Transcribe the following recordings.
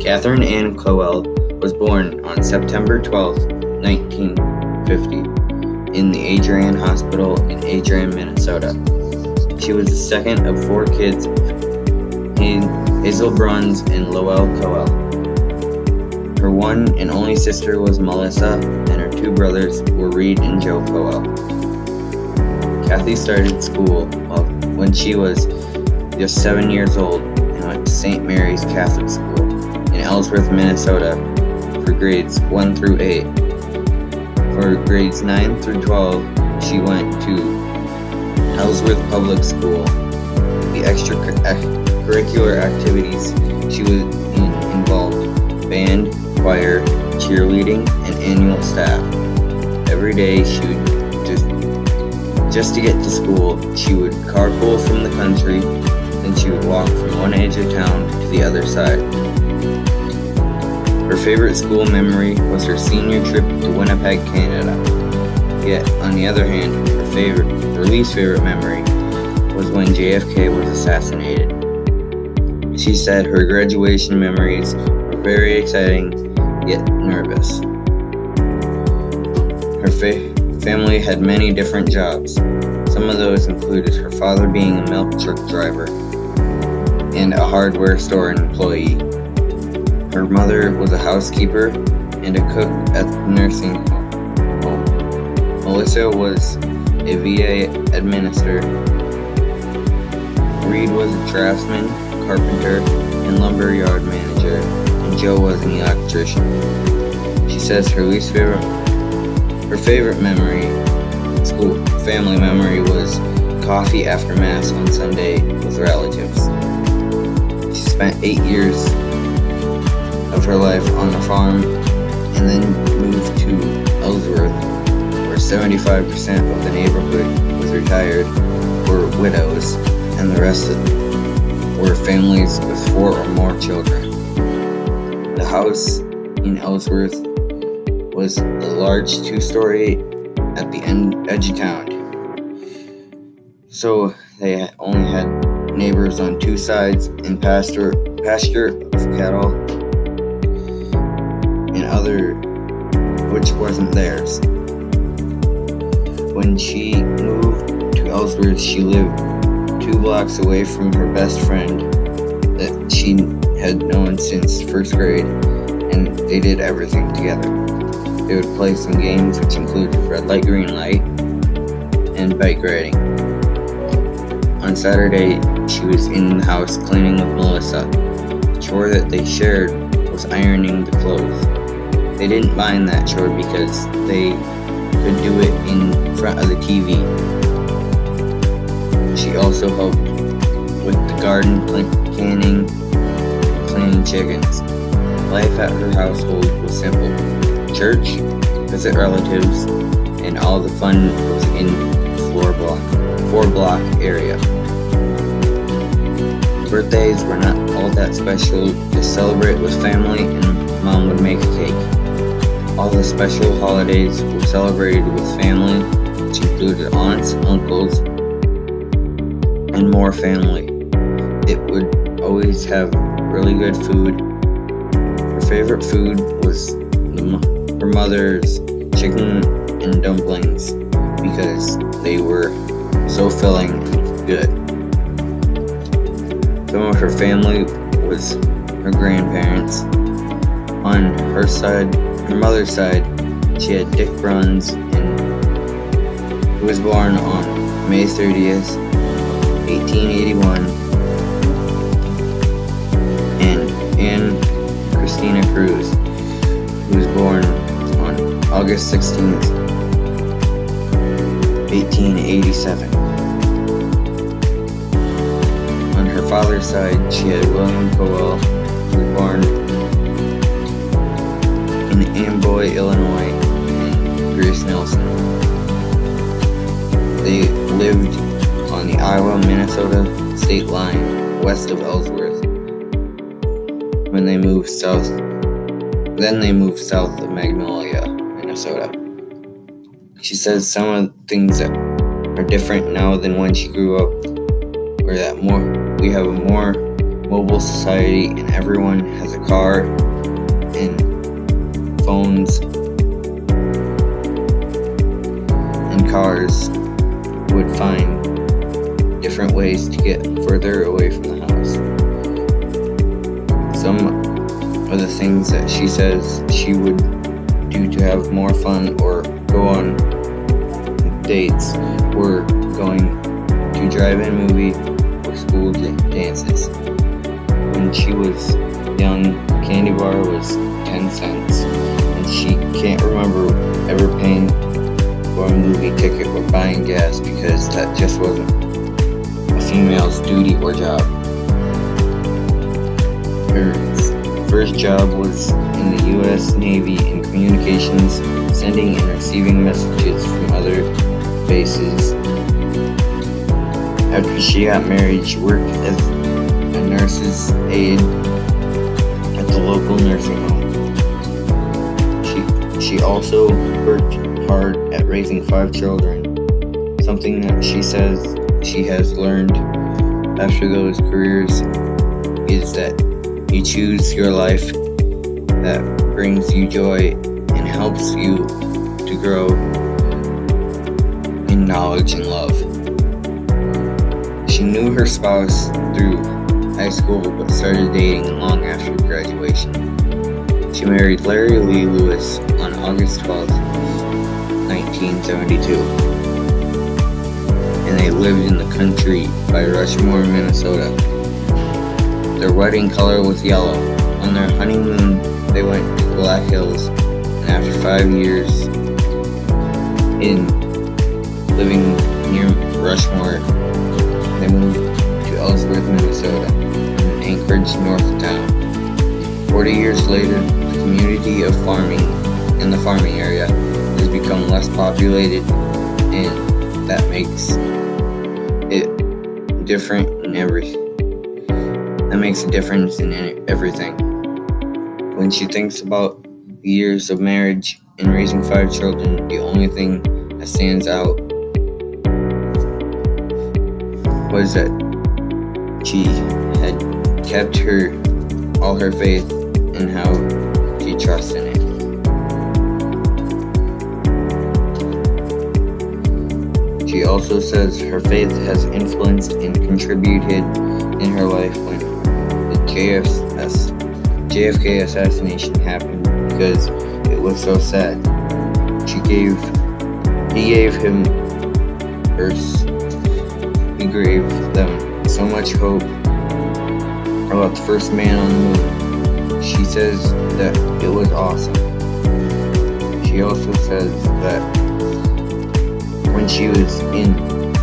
Catherine Ann Clowell was born on September 12, 1950, in the Adrian Hospital in Adrian, Minnesota. She was the second of four kids of Hazel Bruns and Lowell Cowell. Her one and only sister was Melissa, and her two brothers were Reed and Joe Cowell. Kathy started school when she was just 7 years old and went to St. Mary's Catholic School in Ellsworth, Minnesota for grades 1 through 8. For grades 9 through 12, she went to Ellsworth Public School. The extracurricular activities she was involved band, choir, cheerleading, and annual staff. Every day she would just to get to school, she would carpool from the country, then she would walk from one edge of town to the other side. Her favorite school memory was her senior trip to Winnipeg, Canada. Yet, on the other hand, her least favorite memory was when JFK was assassinated. She said her graduation memories were very exciting, yet nervous. Her family had many different jobs. Some of those included her father being a milk truck driver and a hardware store employee. Her mother was a housekeeper and a cook at the nursing home. Melissa was a VA administrator. Reed was a draftsman, carpenter, and lumberyard manager, and Joe was an electrician. She says her favorite family memory was coffee after Mass on Sunday with relatives. She spent 8 years of her life on a farm and then moved to Ellsworth, where 75% of the neighborhood was retired or widows, and the rest were families with 4 or more children. The house in Ellsworth was a large 2-story at the edge of town, so they only had neighbors on 2 sides and pasture of cattle and other which wasn't theirs. When she moved to Ellsworth, she lived 2 blocks away from her best friend that she had known since 1st grade, and they did everything together. They would play some games which included red light, green light, and bike riding. On Saturday, she was in the house cleaning with Melissa. The chore that they shared was ironing the clothes. They didn't mind that chore because they could do it in front of the TV. She also helped with the garden, canning, and cleaning chickens. Life at her household was simple. Church, visit relatives, and all the fun was in the 4-block area. Birthdays were not all that special, just celebrate with family and Mom would make a cake. All the special holidays were celebrated with family, which included aunts, uncles, and more family. It would always have really good food. Her favorite food was her mother's chicken and dumplings because they were so filling and good. Some of her family was her grandparents. On her mother's side, she had Dick Bruns, who was born on May 30th, 1881, and Anne Christina Cruz, who was born on August 16th, 1887. On her father's side, she had William Cowell, who was born in Amboy, Illinois, and Grace Nelson. They lived on the Iowa-Minnesota state line west of Ellsworth. Then they moved south of Magnolia, Minnesota. She says some of the things that are different now than when she grew up, or that we have a more mobile society and everyone has a car and phones and cars would find different ways to get further away from the house. Some of the things that she says she would do to have more fun or go on dates were going to drive-in movie or school dances. When she was young, a candy bar was 10 cents, and she can't remember ever paying for a movie ticket or buying gas because that just wasn't a female's duty or job. Her first job was in the U.S. Navy in communications, sending and receiving messages from other bases. After she got married, she worked as a nurse's aide at the local nursing home. She also worked hard at raising 5 children, something that she says she has learned after those careers is that you choose your life that brings you joy and helps you to grow in knowledge and love. She knew her spouse through high school but started dating long after graduation. She married Larry Lee Lewis on August 12, 1972. And they lived in the country by Rushmore, Minnesota. Their wedding color was yellow. On their honeymoon, they went to the Black Hills, and after 5 years in living near Rushmore, they moved to Ellsworth, Minnesota, in Anchorage, north of town. 40 years later, the community of farming in the farming area has become less populated, and that makes it different in everything. That makes a difference in everything. When she thinks about the years of marriage and raising 5 children, the only thing that stands out was that she had kept all her faith and how she trusts in it. She also says her faith has influenced and contributed in her life when the JFK assassination happened because it was so sad. He gave them so much hope about the first man on the moon. She says that it was awesome. She also says that when she was in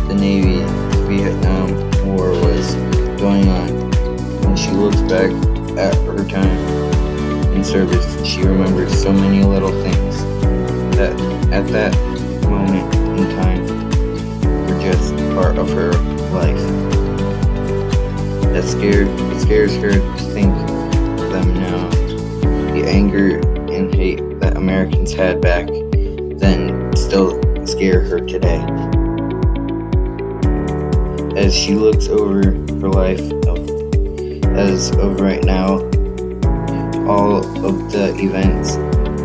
the Navy, the Vietnam War was going on. When she looks back at her time in service, she remembers so many little things that at that moment in time were just part of her life. It scares her to think of them now. The anger and hate that Americans had back then still scare her today. As she looks over her life as of right now, all of the events,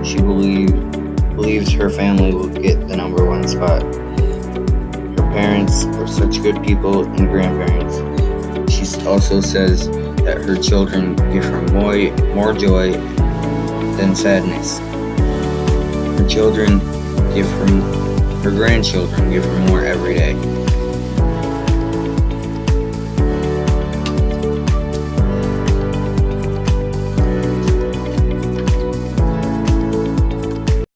she believes her family will get the number 1 spot. Her parents were such good people and grandparents. She also says that her children give her more joy than sadness. Her grandchildren give her more every day.